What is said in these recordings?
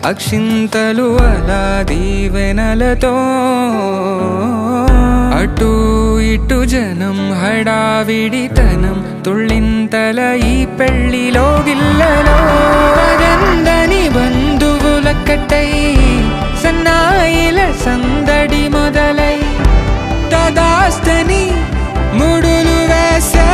అక్షింతలు అలా దీవెనలతో అటు ఇటు జనం హడావిడితనం తుళ్ళింతల ఈ పెళ్లిలో గిల్లలో అదందని బంధువులక్కటై సన్నాయిల సందడి మొదలై తదాస్తని ముడులు వేసే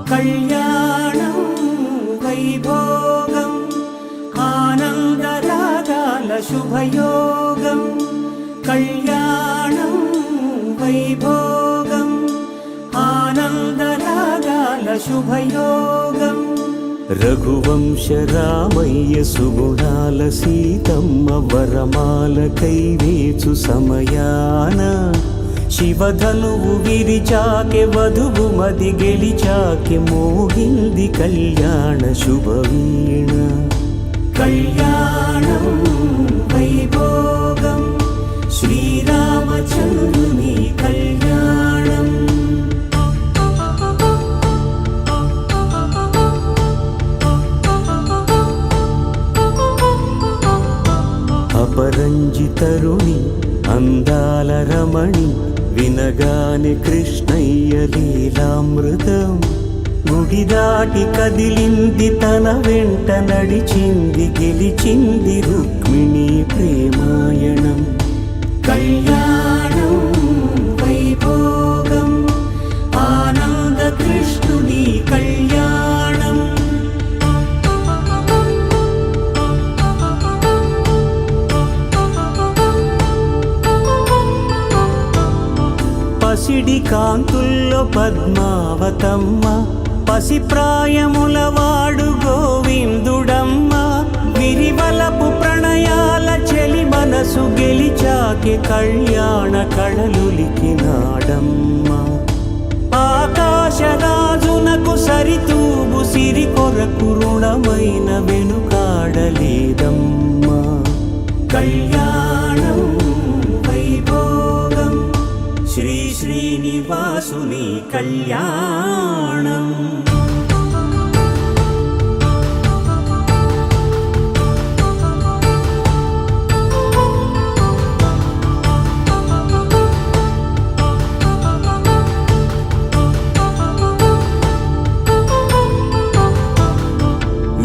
కళ్యాణం వైభోగం ఆనందరాగాల శుభయోగం కళ్యాణం వైభోగం ఆనందరాగాల శుభయోగం రఘువంశ రామయ్య సుగుణాల సీతమ్మ వరమాల కైవేచు సమయాన శివధనువు విరిచాకె వధువు మది గెలిచాకె మోగింది కళ్యాణ శుభవీణ కళ్యాణం వైభోగం శ్రీరామచంద్రుని కళ్యాణం అపరంజి తరుణి అందాల రమణి వినగానే కృష్ణయ్య లీలామృతం గుడి దాటి కదిలింది తన వెంట నడిచింది గెలిచింది రుక్మిణి ప్రేమాయణం కళ్యాణం వైభోగం ఆనంద కృష్ణుని కళ్యాణం పసిడి కాంతుల్లో పద్మావతమ్మ పసిప్రాయముల వాడు గోవిందుడమ్మ విరివలపు ప్రణయాల చెలి మనసు గెలిచాకే కళ్యాణ కళలులికినాడమ్మ ఆకాశరాజునకు సరితూబు సిరి కొరకు రుణమైన వెనుకాడలేదమ్మ కళ్యాణం వైభోగం శ్రీ శ్రీనివాసుని కళ్యాణం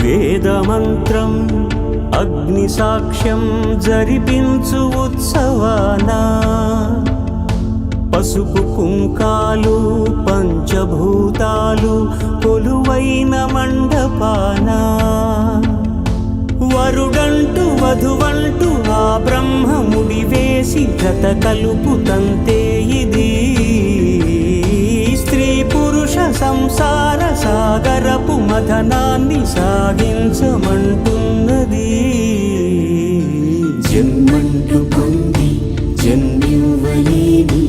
వేదమంత్రం అగ్ని సాక్ష్యం జరిపించు ఉత్సవానా పసుపు కుంకాలు పంచభూతాలు కొలువైన మండపాన వరుడంటూ వధువంటూ ఆ బ్రహ్మముడి వేసి జత కలుపుతంతే ఇది స్త్రీ పురుష సంసార సాగరపు మథనాన్ని సాగించమంటున్నది జన్మంటూ పొంది జన్మివ్వలేని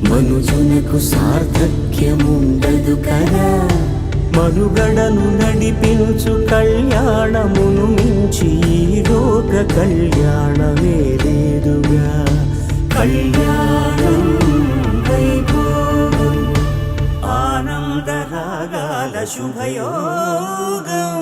మనుజునకు సార్థక్యముండదు కదా మనుగడను నడిపించు కళ్యాణమును మించి ఈ లోక కళ్యాణమే లేదుగా కళ్యాణం వైభోగం ఆనందరాగాల శుభయోగం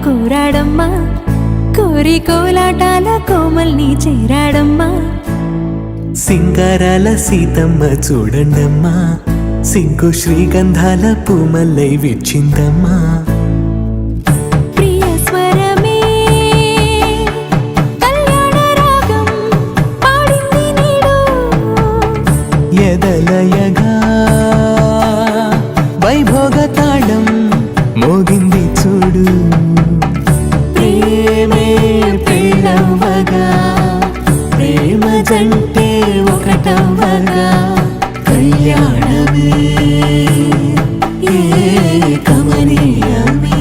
కోరాడమ్మా కోరి కోలాటాల కోమల్ని చేరాడమ్మా సింగారాల సీతమ్మ చూడండమ్మా సింగు శ్రీగంధాల పూమల్లై విచ్చిందమ్మా ప్రియ స్వరమే కళ్యాణ రాగం పాడింది నీడు ఎదలయగా వైభోగ తాళం మోగింది చూడు ప్రేమే ప్రేమవగా ప్రేమ జంటే ఒకటవగా కళ్యాణమే కమనీయమే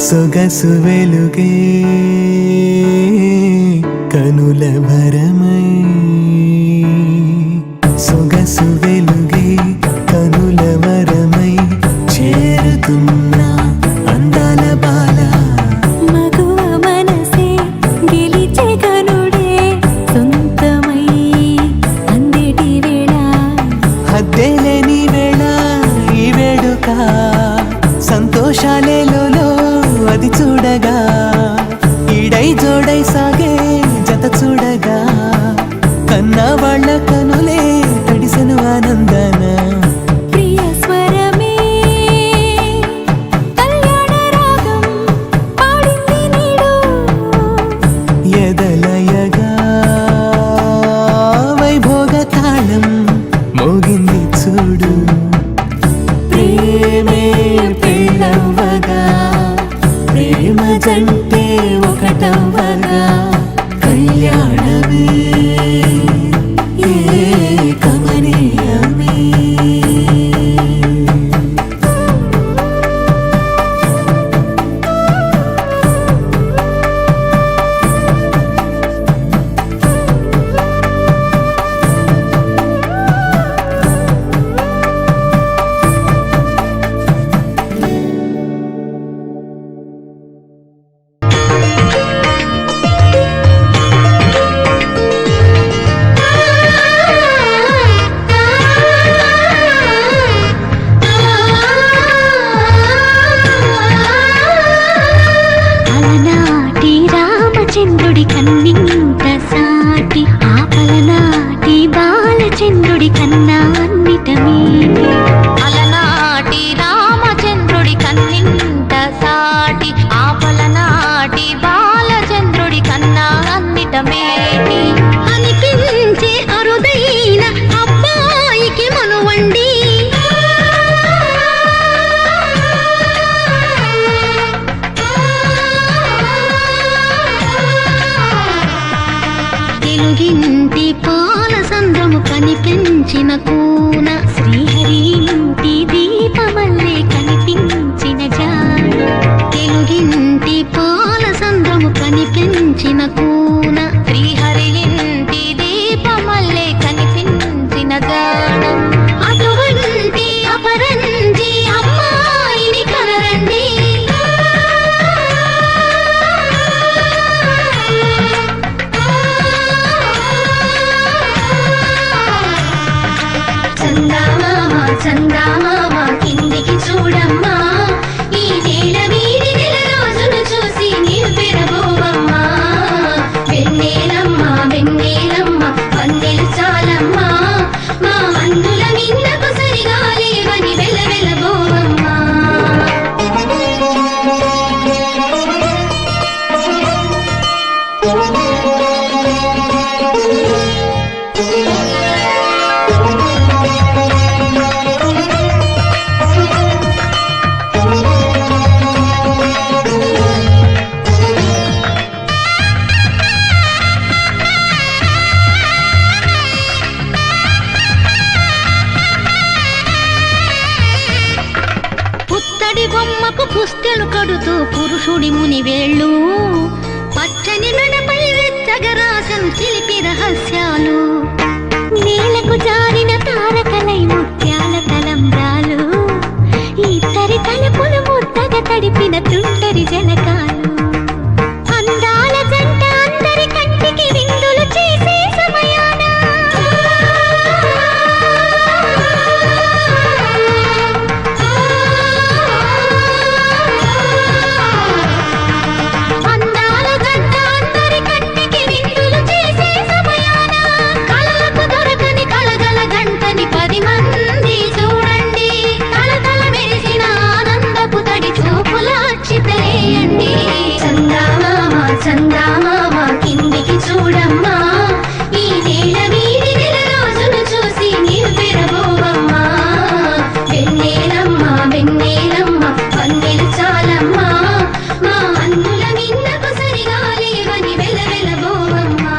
సొగసు వెలుగే కనుల భరమై సొగసు వెలుగే కనుల వరమై చేరుతున్నా అందాల బాల మగువ మనసే గెలిచే కనుడే సొంతమై అందేటి వేళ హద్దేలేని వేళ ఈ వేడుక సంతోషాలేలో అది చూడగా ఈడై జోడై సాగే జత చూడగా కన్నా వాళ్ళ కనులే తడిసెను ఆనందన ప్రియ స్వరమే కళ్యాణ రాగం పాడింది నీడు ఎదలయగా వైభోగ తాళం జంటే ఒకటవ్వగా కళ్యాణమే కమనీయమే. అలనాటి రామచంద్రుడి కన్నింత సాటి ఆపలనాటి బాలచంద్రుడి కన్నా అన్నిట మీది. అలనాటి రామచంద్రుడి కన్నింత సాటి ఆపలనాటి బాలచంద్రుడి కన్నా అన్నిట మేటి అనిపించే అరుదైన అబ్బాయికి మనువండి. తెలుగింటి పాల సంద్రము కనిపించిన కూన శ్రీహరి ఇంటి దీపమల్లే కనిపించిన జాడ. తెలుగింటి పాల సంద్రము కనిపించిన కూన శ్రీహరి ఇంటి దీపమల్లే కనిపించిన జాడ. అటువంటి అపరంజి అమ్మాయిని కనరండి. చందామామ కిందికి చూడమ్మా, ఈ నేల వీడి నెల రోజులు చూసి నీవు పెరబోవమ్మా. వెన్నెలమ్మ వెన్నెలమ్మ వన్నెలు చాలమ్మా, మా అందుల నిన్నకు సరిగా లేవని వెలవెలబోవమ్మా. పుత్తడి బొమ్మకు పుస్తెలు కడుతూ పురుషుడి ముని వేళ్ళు పచ్చని మెడపై వెచ్చగరాసను చిలిపి రహస్యాలు. నేలకు జారిన తారకలై ముత్యాల తలంబ్రాలు, ఇద్దరి తలుపులు ముద్దగా తడిపిన తుంటరి జలకాలు. అందాల జంట అందరి కంటికి విందులు చేసే సమయాన అందాల జంట అందరి కంటికి విందులు చేసే సమయాన కళ్ళకు దొరకని కలగల గంటని 10 మంది చూడండి. కలకల మెరిసిన ఆనందపు తడి చూపుల అక్షితలేయండి. చందామామ కిందికి చూడమ్మా, ఈ నేల వీడి నెల రోజులు చూసి నీవు పెరబోవమ్మా. వెన్నెలమ్మ వెన్నెలమ్మ వన్నెలు చాలమ్మా, మా అందుల నిన్నకు సరిగా లేవని వెలవెలబోవమ్మా.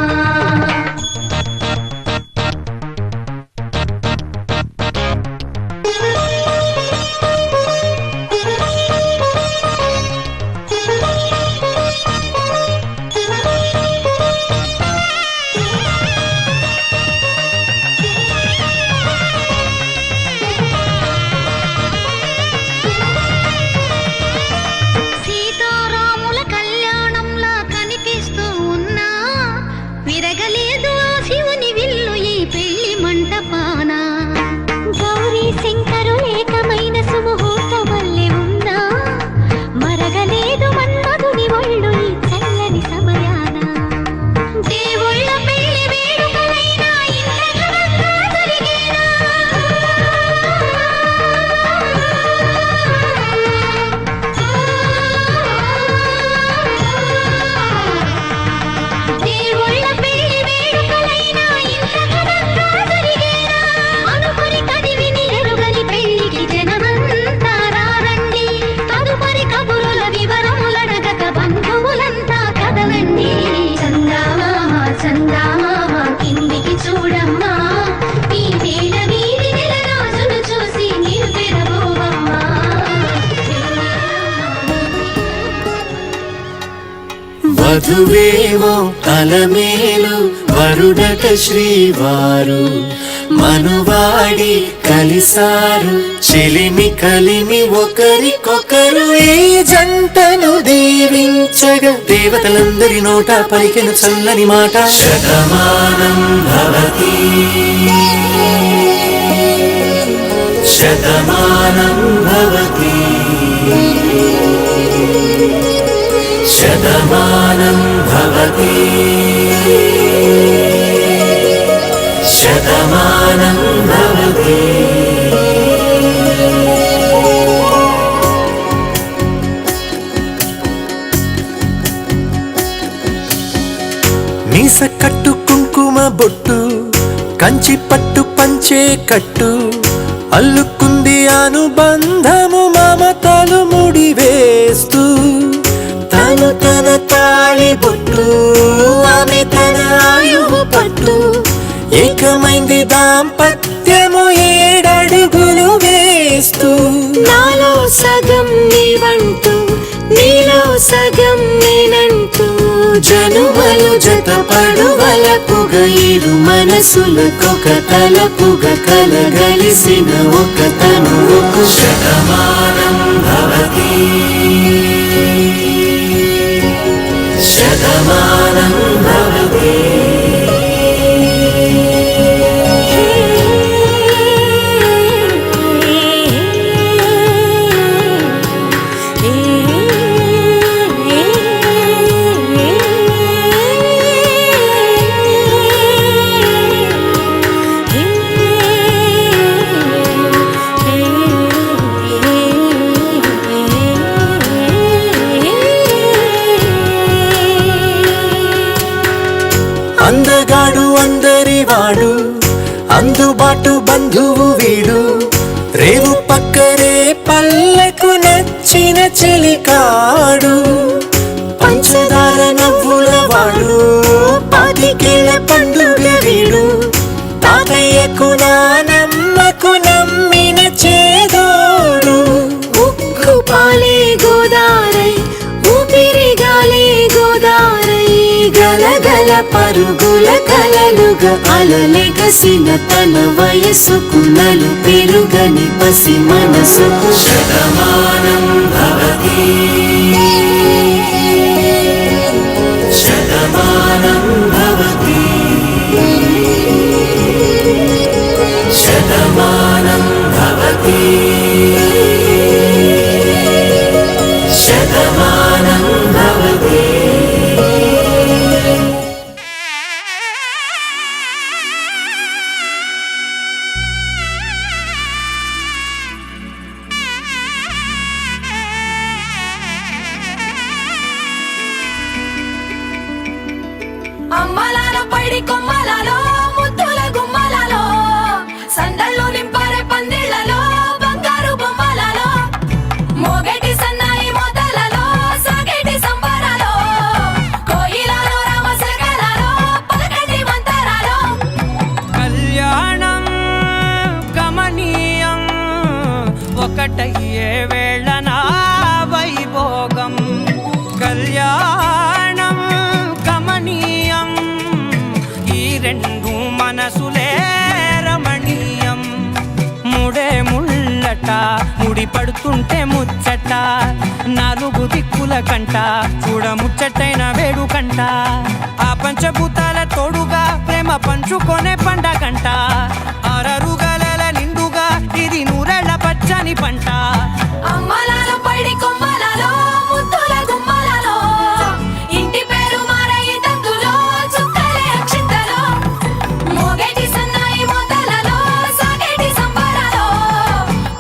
వధువేమో అలమేలు వరుడట శ్రీవారు మనువాడి కలిసారు చెలిమి కలిమి ఒకరికొకరు ఈ జంటను దీవించగా దేవతలందరి నోట పలికెను చల్లని మాట శతమానం భవతి శతమానం భవతి శతమానం భవతి శతమానం భవతి మీస కట్టు కుంకుమ బొట్టు కంచి పట్టు పంచే కట్టు అల్లుకుంది అనుబంధము మమతలు ముడివేస్తూ తను తన తాళి బొట్టు ఆమె తన ఆయువు పట్టు ఏకమైంది దాంపత్యము 7 అడుగులు వేస్తూ నాలో సగం నీవంటూ నీలో సగం నేనంటూ జనుమలు జతపడువలపుగ ఇరు మనసులకొక తలపుగ కలగలిసిన ఒక తనువుకు శతమానం భవతి శతమానం భవతి అందగాడు అందరివాడు అందుబాటు బంధువు వీడు రేవు పక్కరే పల్లెకు నచ్చిన చెలికాడు పంచదార నవ్వుల వాడు 25 ఏళ్ల పండుగ వీడు తాతయ్యకు నానమ్మకు నమ్మిన చేదోడు ఉక్కు పాలే గోదారై ఊపిరిగాలే గోదారై గలగల పరుగుల కలలుగా అలలెగసిన తన వయసుకు నలు పెరుగని పసి మనసుకు శతమానం భవతి శతమానం భవతి శతమానం భవతి శతమానం భవతి అమ్మలాలో పైడి కొమ్మలలో ముద్దుల గుమ్మలలో సందళ్ళు నింపారే పందిళ్లలో బంగారు బొమ్మలలో మోగేటి సన్నాయి మోతలలో సాగేటి సంబరాలో కోయిలలో రామశకలలో పలకటి మంతరాలో కళ్యాణం గమనీయం ఒకటయ్యే వేళ నా వైభోగం కళ్యాణం గమనీయం ఈ రెండు మనసులే రమణీయం ముడే ముళ్ళట ముడి పడుతుంటే ముచ్చట 4 దిక్కుల కంట చూడ ముచ్చటైన వేడుకంట ఆ పంచభూతాల తోడుగా ప్రేమ పంచుకొనే పండగంట 6 గలల నిండుగా ఇది 100 ఏళ్ల పచ్చని పంట అమ్మలాలో పైడి కొమ్మలలో ముద్దుల గుమ్మలలో ఇంటి పేరు మారయి తందులో చుక్కలే అక్షింతలో మోగేటి సన్నాయి మోతలలో సాగేటి సంబరాలో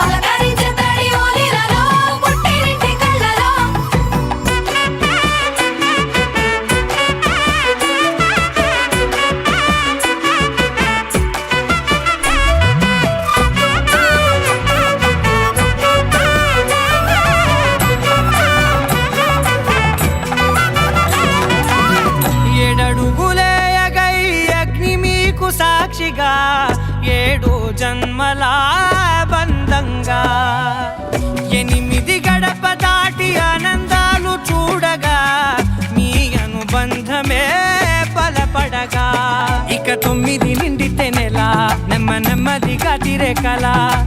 పలకరించే తడి ఓలిలలో పుట్టినింటి కళ్ళలో సాక్షిగా 7 జన్మల బంధంగా 8 గడప దాటి ఆనందాలు చూడగా మీ అనుభవం 9 నిండితే నెల నెమ్మదిగా తిరే కల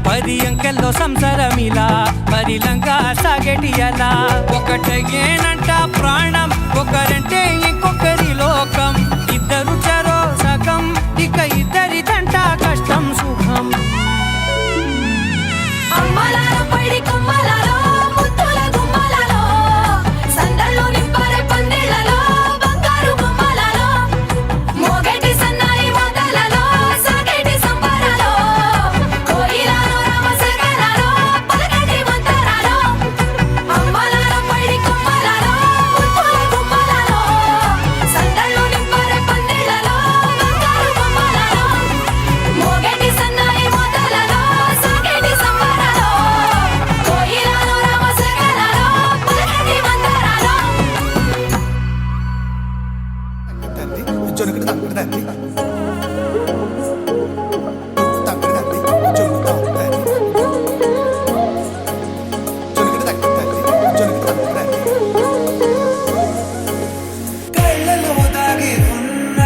10 అంకెల్లో సంసారమిలా పరిలంగా సాగేటి అలా ఒకటేనంట ప్రాణం ఒకరంటే ఇంకొకరి లోకం ఇద్దరు చరో సగం ఇక ఇద్దరిదంట కష్టం సుఖం అమ్మలార పడి కొమ్మలలో ముత్తుల గుమ్మలలో సందళ్ళు నింపరే పందిళ్ళలో బంగారు గుమ్మలలో మోగేటి సన్నాయి మోతలలో సాగేటి సంబరాలో కోయిలలో రామశేఖరాలో పలకటి మంతరాలో అమ్మలార పడి కొమ్మలలో ముత్తుల గుమ్మలలో సందళ్ళు నింపరే పందిళ్ళలో బంగారు గుమ్మలలో మోగేటి సన్నాయి మోతలలో సాగేటి సంబరాలో కోయిలలో రామశేఖరాలో పలకటి మంతరాలో జొనకటి తంగడి తంది తంగడి తంది జొనకటి తంది జొనకటి తంగడి తంది జొనకటి తంగడి కళ్ళలో దాగి ఉన్న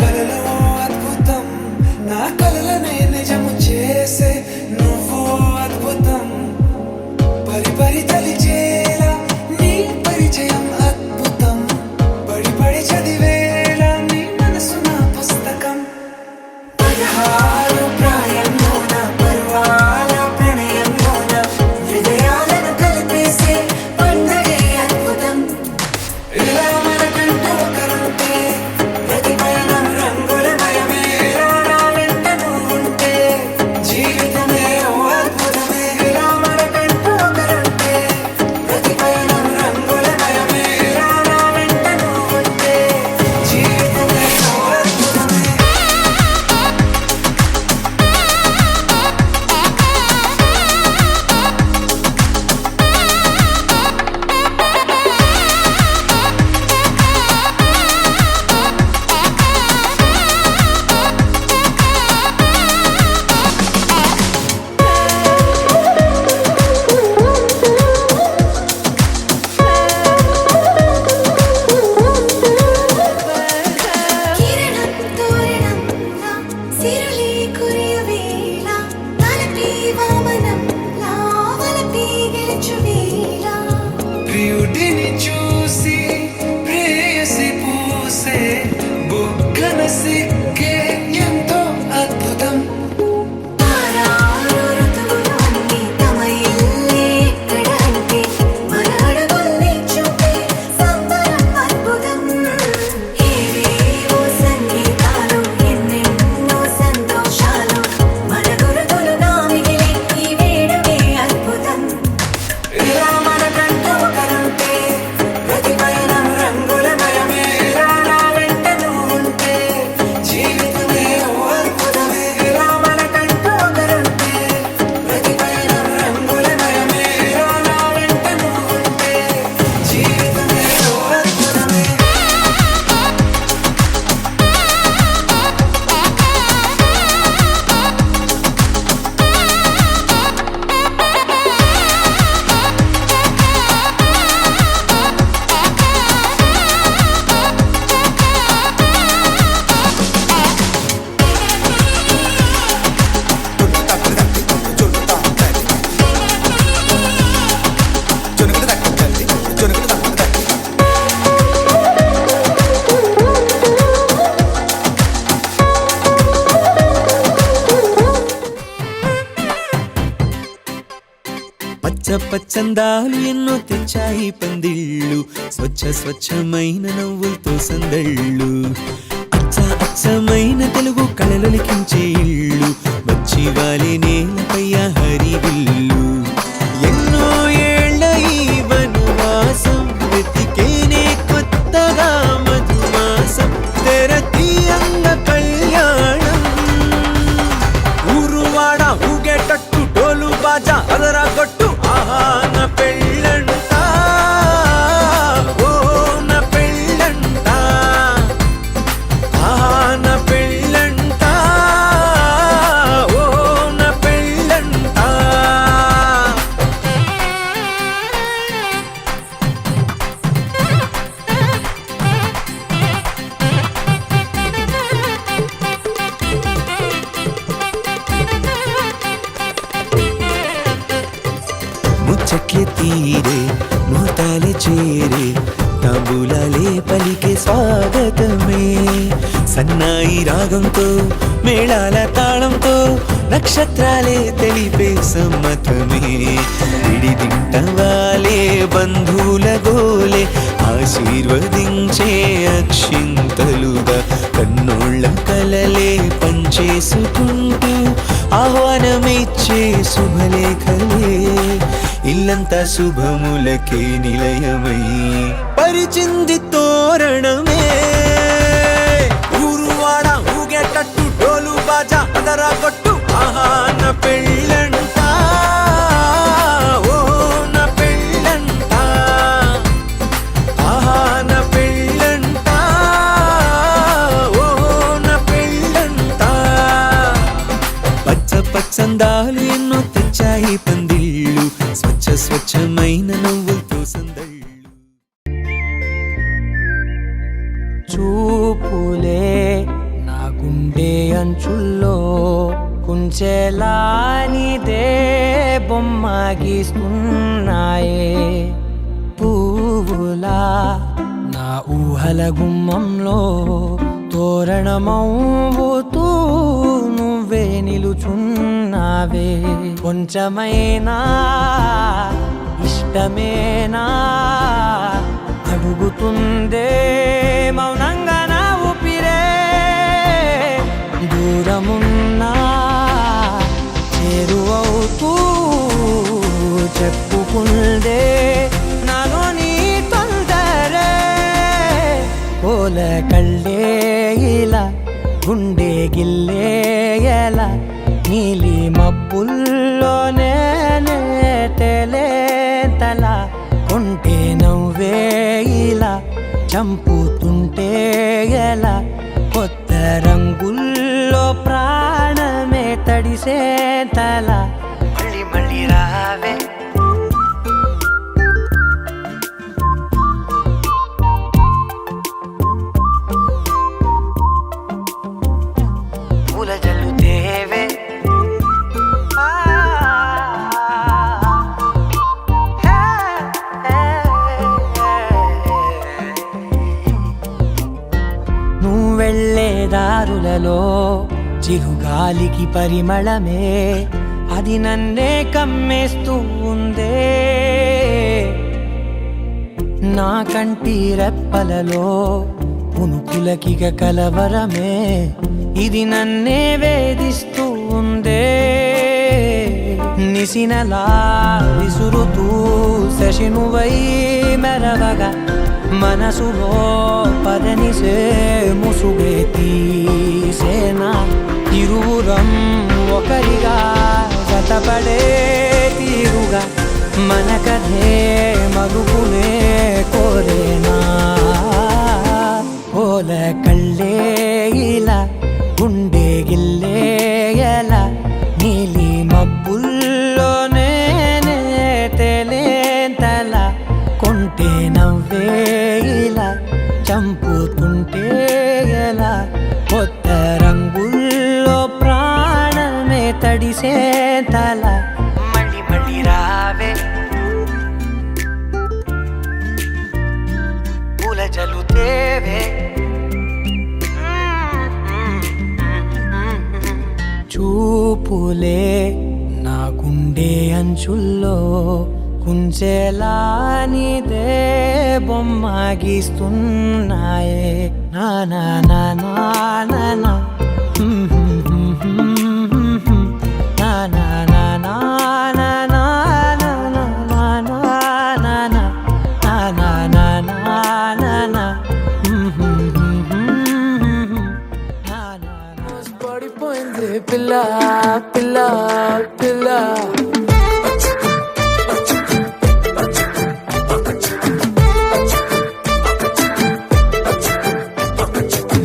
కలలో అద్భుతం నా కలలనే నిజము చేసే నువ్వు అద్భుతం పరి తలిచేలా నీ పరిచయం అద్భుతం పడి చదివేలా నీ మనసు నా పుస్తకం 16 ప్రాయంలోన పర్వాల ప్రణయంలోన హృదయాలను కలిపేసే పండగే అద్భుతం ఇలా మనకంటూ ఒకరుంటే ప్రతి పయనం రంగులమయమే ఇలా నా వెంట నువ్వుంటే జీవితమే ఓ అద్భుతమే ఇలా మనకంటూ ఒకరుంటే ప్రతి పయనం రంగులమయమే ఇలా నా వెంట నువ్వుంటే జీవితమే ఓ అద్భుతమే కిరణం తోరణంలా సిరులే కురియవేళ తలపి వామనంలా వలపి గెలుచువేళ ప్రియుడిని చూసి ప్రేయసి పూసే బుగ్గన సిక్కే ఎంతో అద్భుతం ఆరారు ఋతువులన్నీ తమ ఇల్లే ఎక్కడ అంటే మన అడుగుల్ని చూపే సంబరం అద్భుతం ఏవేవో సంగీతాలు ఎన్నెన్నో సంతోషాలు మన గురుతులుగా మిగిలే ఈ వేడుకే అద్భుతం ఇలా మనకంటూ ఒకరుంటే ప్రతి పయనం రంగులమయమే ఇలా నా వెంట నువ్వుంటే జీవితమే ఓ అద్భుతమే ఇలా మనకంటూ ఒకరుంటే ప్రతి పయనం రంగులమయమే ఇలా నా వెంట నువ్వుంటే జీవితమే ఓ అద్భుతమే పచ్చ పచ్చందాలు ఎన్నో తెచ్చాయి పందిళ్ళు స్వచ్ఛమైన నవ్వులతో సందళ్ళు అచ్చమైన తెలుగు కళలొలికించే ఇళ్ళు వచ్చి వాలి నేలపై హరివిల్లు ఎన్నో ఏళ్ల ఈ వనవాసం వెతికేనే కొత్తగా మధుమాసం తెరతీయంగ కళ్యాణం ఊరువాడ ఊగేటట్టు డోలు బాజా అదరా కొట్టు ఆహా నా పెళ్ళంట ఓ నా పెళ్ళంట ఆహా నా పెళ్ళంట ఓ నా పెళ్ళంట తాంబూలాలే పలికే స్వాగతమే సన్నాయి రాగంతో మేళాల తాళంతో నక్షత్రాలే తెలిపే సమ్మతమే విడిదింటవాలే బంధువుల గోలే ఆశీర్వదించే అక్షింతలుగా కన్నోళ్ళ కలలే పంచేసుకుంటూ ఆహ్వానమిచ్చే శుభలేఖలే ఇల్లంతా శుభములకే నిలయమై పరిచింది తోరణమే ఊరువాడ ఊగేటట్టు డోలు బాజా అదరా కొట్టు ఆహా నా పెళ్ళంట ఓ నా పెళ్ళంట ఆహా నా పెళ్ళంట ఓ నా పెళ్ళంట పచ్చ పచ్చందాలు ఎన్నో తెచ్చాయి పందిళ్ళు స్వచ్ఛ స్వచ్ఛమైన నవ్వులతో సందళ్ళు చూపులే నా గుండె అంచుల్లో కుంచెలానిదే బొమ్మ గీస్తున్నాయే పువ్వులా నా ఊహల గుమ్మంలో తోరణమవుతూ నువ్వే నిలుచున్నావే కొంచెమైనా ఇష్టమేనా అడుగుతుందే మౌనంగా నా ఊపిరే దూరమున్నా చేరువవుతూ చెప్పుకుందే నాలో నీ తొందరే పోల కళ్ళే ఇలా గుండె గిల్లే ఎలా నీలి మబ్బుల్లోనే తేలేంతల కొంటే నవ్వే ఇలా చంపుతుంటే ఎలా కొత్త రంగుల్లో ప్రాణమే తడిసే తల మళ్ళీ మళ్ళీ రావే పూల జల్లుతేవే నువ్వు వెళ్ళే దారులలో చిరుగాలికి పరిమళమే అది నన్నే కమ్మేస్తూ ఉందే నా కంటి రెప్పలలో పునుకులకిగ కలవరమే ఇది నన్నే వేధిస్తూ ఉందే నిసినలా విసురుతూ శశినువై మెరవగా మనసులో పదనిసే ముసుగే తీసేనా ఇరువురం ఒకరిగా జతపడే తీరుగా మన కథే మరుగునే కోరేనా పోల కళ్ళే ఇలా గుండె గిల్లే ఎలా నీలి మబ్బుల్లోనే తేలేంతల కొంటే నవ్వే ఇలా చంపుతుంటే ఎలా కొత్త రంగుల్లో ప్రాణమే తడిసే తల మళ్ళీ మళ్ళీ రావే పూల జల్లుతేవే చూపులే నా గుండె అంచుల్లో కుంచెలానిదే బొమ్మ గీస్తున్నాయే నా నా నా నా నా నా నా నా నా నా నా నా పడిపోయింది పిల్ల పిల్ల పిల్ల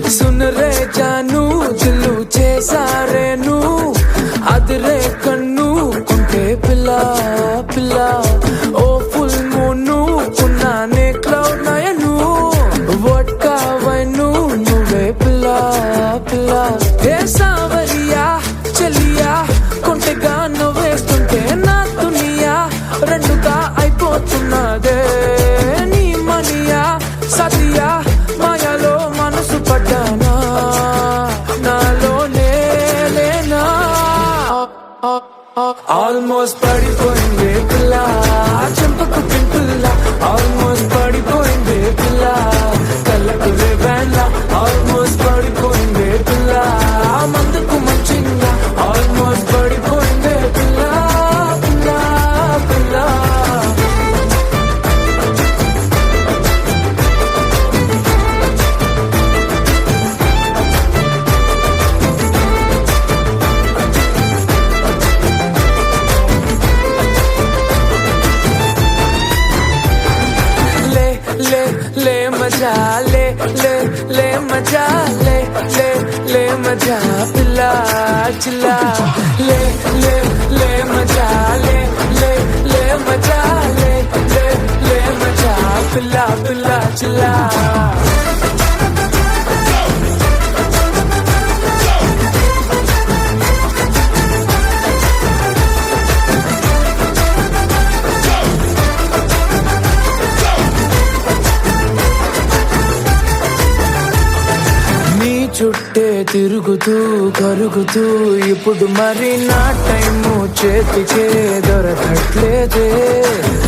सुन रे जानू दिलू चे ఆల్మోస్ట్ పడిపోయింది పిల్ల చెంపకు పింపుల్ల ఆల్మోస్ట్ పడిపోయింది పిల్ల కళ్ళకు రేబాన్ల ఆల్మోస్ట్ పడిపోయింది పిల్ల మందుకు మంచిగా ఆల్మోస్ట్ పడిపోయింది పిల్ల పిల్ల పిల్ల ले मजा ले मजा ले मजा पिल्ला चिल्ला ले मजा ले मजा ले मजा पिल्ला पिल्ला चिल्ला చుట్టే తిరుగుతూ కరుగుతూ ఇప్పుడు మరి నా టైము చేతికే దొరకట్లేదే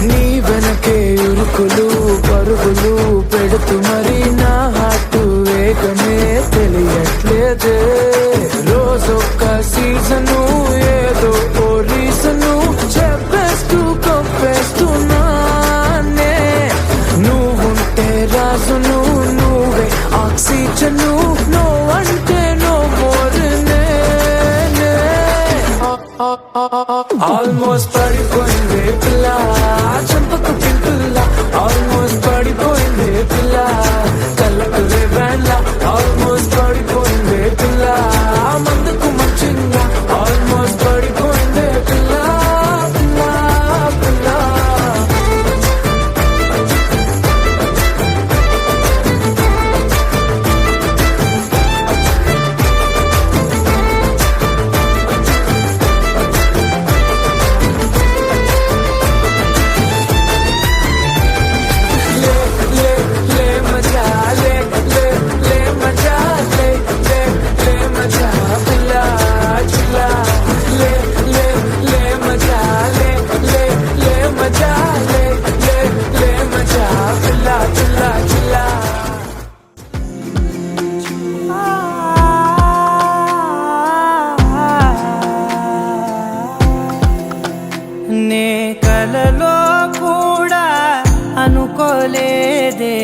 నీ వెనకే ఉరుకులు పరుగులు పెడుతూ మరి నా హార్ట్ వేగమే తెలియట్లేదే రోజొక్క సీజను ఏదో ఓ రీజను చెప్పేస్తూ కొప్పేస్తున్నానే నువ్వుంటే రాజును నువ్వే ఆక్సిజను ఆల్మోస్ట్ పడిపోయింది పిల్ల చెంపకు పింపుల్ల ఆల్మోస్ట్ పడిపోయింది పిల్ల కళ్ళకు రేబాన్ల ఆల్మోస్ట్ పడిపోయింది పిల్ల మందుకు మంచిగా ఆల్మోస్ట్ పడిపోయింది పిల్ల పిల్ల పిల్ల నే కలలో కూడా అనుకోలేదే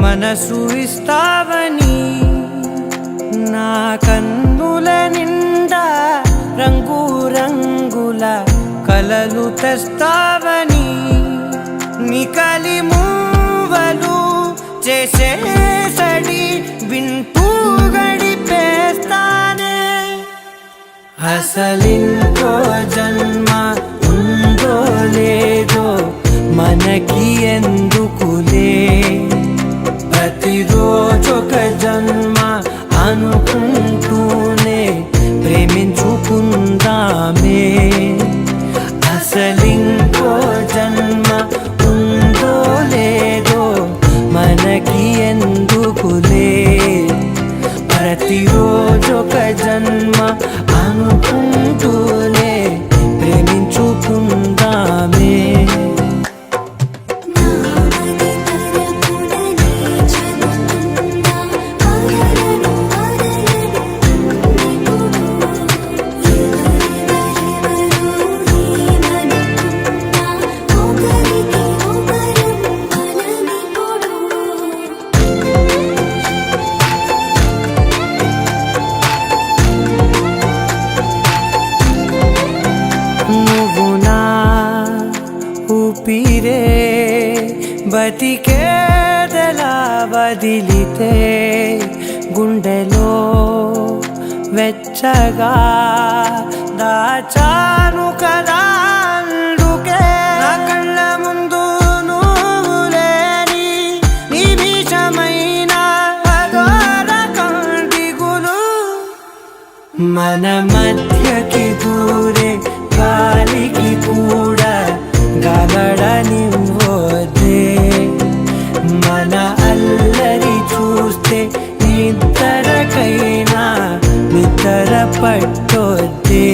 మనసు ఇస్తావని నా కన్నుల నిండా రంగు రంగుల కలలు తెస్తావని నికలి మూవలు చేసేసడి వింటూ గడిపేస్తానే అసలింకో జన్మ ఉందో లేదో మనకి ఎందుకులే ప్రతిరోజొక జన్మ అనుకుంటూనే ప్రేమించుకుందామే అసలింకో జన్మ ఉందో లేదో మనకి ఎందుకులే ప్రతిరోజొక జన్మ అనుకుంటూనే ప్రేమించుకుందామే ఊపిరే బతికేదలా వదిలితే గుండెలో వెచ్చగా దాచాను కదా అందుకే నా కళ్ళ ముందు నువ్వు లేని నిమిషమైన అఘోర కంటిగులు మన మధ్యకి దూరే గాలికి కూడా గలడనివ్వదే మన అల్లరి చూస్తే నిద్రకైనా నిద్ర పట్టొద్దే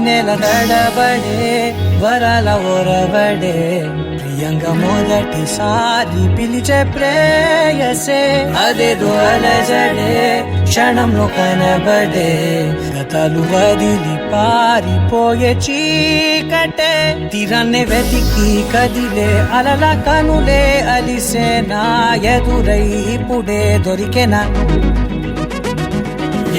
వెన్నెల నడబడే వరాల ఒరబడే ప్రియంగా మొదటిసారి పిలిచే ప్రేయసే అదేదో అలజడే క్షణంలో కనబడే గతాలు వదిలి పారిపోయే చీకటే తీరాన్నే వెతికి కదిలే అలల కనులే అలిసే నా ఎదురై ఇప్పుడే దొరికెనా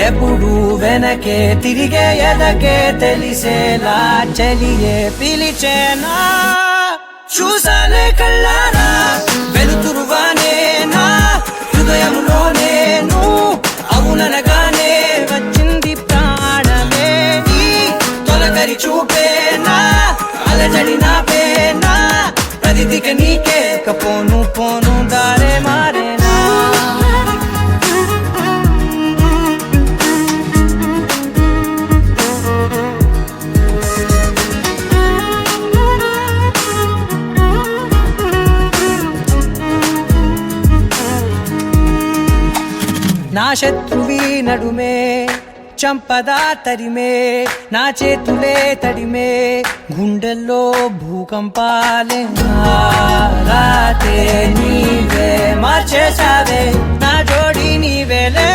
ఎప్పుడు వెనకే తిరిగే ఎదకే తెలిసేలా చలియే పిలిచేనా చూసానే కళ్ళారా వెలుతురువానే నా హృదయంలోనే అవుననగానే వచ్చింది ప్రాణమే ఈ తొలకరి చూపేనా అలజడి నాపేనా ప్రతిదిక నీకే పోను పోను దారే మారేనా నా శత్రువి నడుమే చంపదా తరిమే నా చేతులే తడిమే గుండెల్లో భూకంపాలే రాతే నీవే మార్చేసావే నా జోడి నీవేలే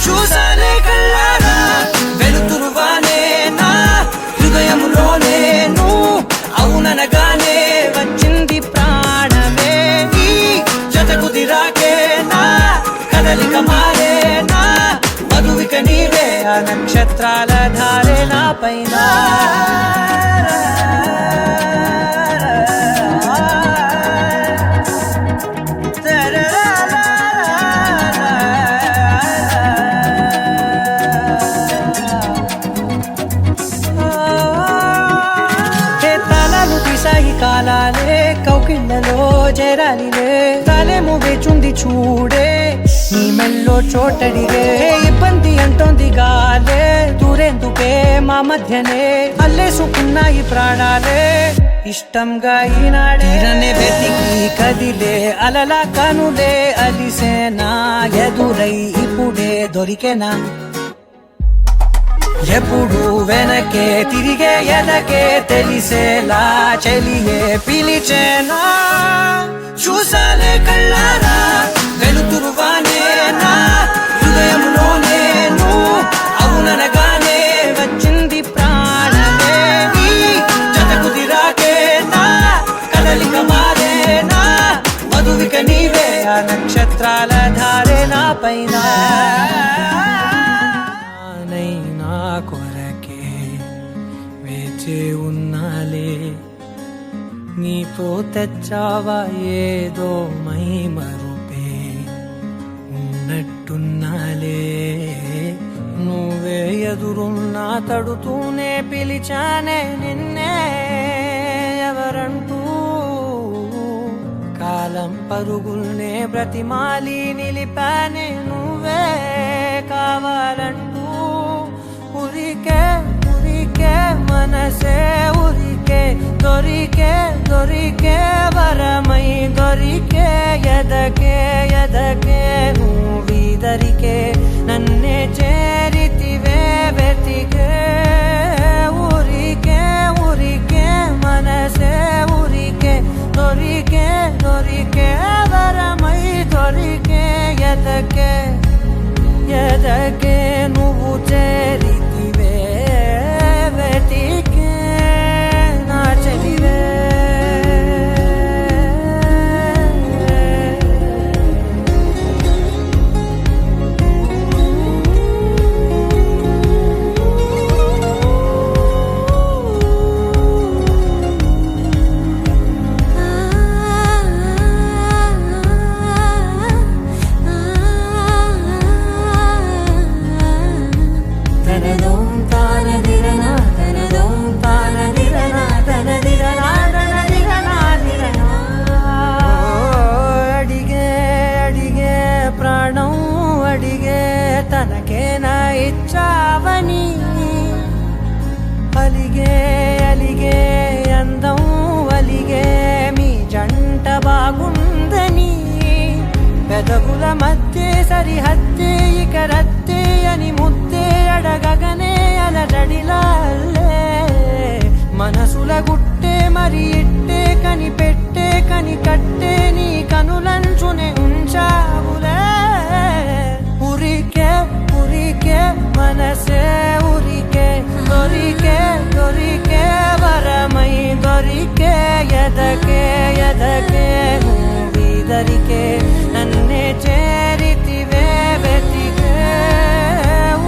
చూసానే కళ్ళారా వెలుతురువానే నా హృదయంలోనే అవుననగానే వచ్చింది ప్రాణమే ఈ జత కుదిరాకే నా కదలిక మారేనా మధువిక నీవే ఆ నక్షత్రాల ధారే నా పైన కాలాలే కౌకిళ్ళలో చేరాలిలే తాలేమో వేచుంది చూడే నీ మెల్లో చోటడిగే ఇబ్బంది అంటోంది గాలే దూరేందుకే మా మధ్యనే అల్లేసుకున్నాయి ప్రాణాలే ఇష్టంగా ఈనాడే వెతికి కదిలే అలల కనులే అలిసేనా ఎదురై ఇప్పుడే దొరికెనా ఎప్పుడు వెనకే తిరిగే ఎదకే తెలిసేలా చలియే పిలిచేనా చూసాలే కళ్ళారా వెలుతురువానే నా హృదయంలోనే అవుననగానే వచ్చింది ప్రాణమే ఈ జత కుదిరాకే నా కదలిక మారేనా మధువిక నీవే ఆ నక్షత్రాల ధారే నా పైన కొరకే వేచే ఉన్నాలే నీతో తెచ్చావా ఏదో మై మరుపే ఉన్నట్టున్నాలే నువ్వే ఎదురున్నా తడుతూనే పిలిచానే నిన్నే ఎవరంటూ కాలం పరుగుల్నే బ్రతిమాలి నిలిపానే నువ్వే కావాలంటూ ఉరికే ఉరికే మనసే ఉరికే దొరికే దొరికే వరమై దొరికే ఎదకే ఎదకే నువ్విదరికే నన్నే చేరితివే వెతికే ఉరికే ఉరికే మనసే ఉరికే దొరికే దొరికే వరమై దొరికే ఎదకే ఎదకే నువ్వు చేరితివే వెతికే నా చెలివే దొరికే ఎదకే ఎదకే నువ్విదరికే నన్నే చేరితివే వెతికే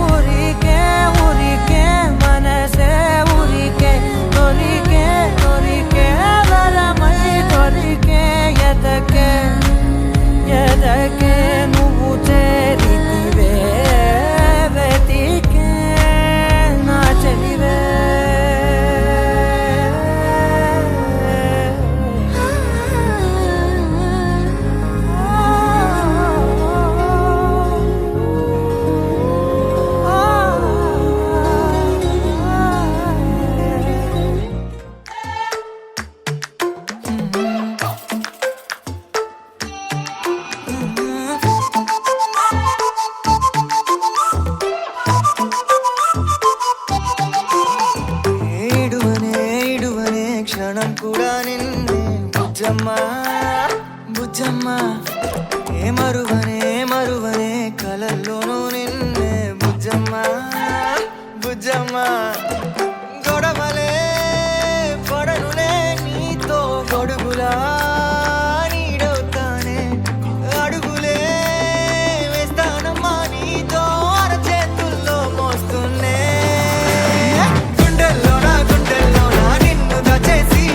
ఊరికే ఊరికే మనసే ఊరికే దొరికే దొరికే వరమై దొరికే ఎదకే ఎదకే నువ్వు చేరితివే వెతికే నా చెలివే ఇడువనే క్షణం కూడా నిన్నే బుజ్జమ్మా బుజ్జమ్మా మరువనే కలల్లోనూ నిన్నే బుజ్జమ్మా బుజ్జమ్మా గొడవలే పడనులే నీతో గొడుగులా నీడవుతానే అడుగులే వేస్తానమ్మా నీతో అరచేతుల్లో మోస్తున్నే గుండెల్లోనా నిన్ను దాచేసి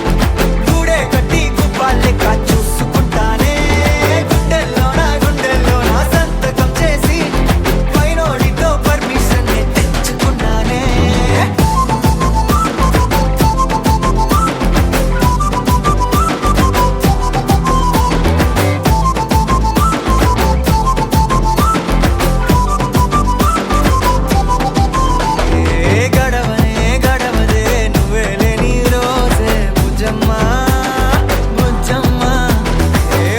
గూడే కట్టి గుప్పాలెక్క చూసుకుంటానే గుండెల్లోనా సంతకం చేసి పైనోడితో పర్మిషన్ తెచ్చుకున్నానే గడవదే నువ్వే లేని రోజే బుజ్జమ్మా బుజ్జమ్మా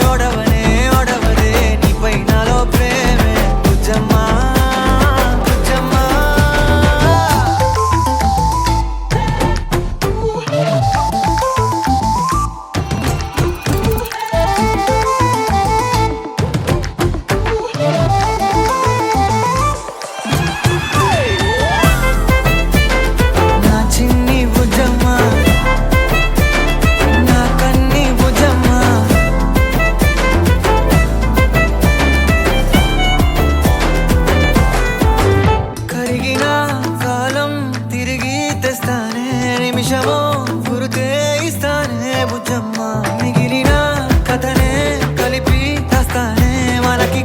ఒడవదే నీపై నాలో ప్రేమే బుజ్జమ్మా బుజ్జమ్మా నా చిన్ని బుజ్జమ్మా నా కన్ని బుజ్జమ్మా కరిగిన కాలం తిరిగి తెస్తానే నిమిషమో గురుతే ఇస్తానే బుజ్జమ్మా మిగిలిన కథనే కలిపి తెస్తానే మనకి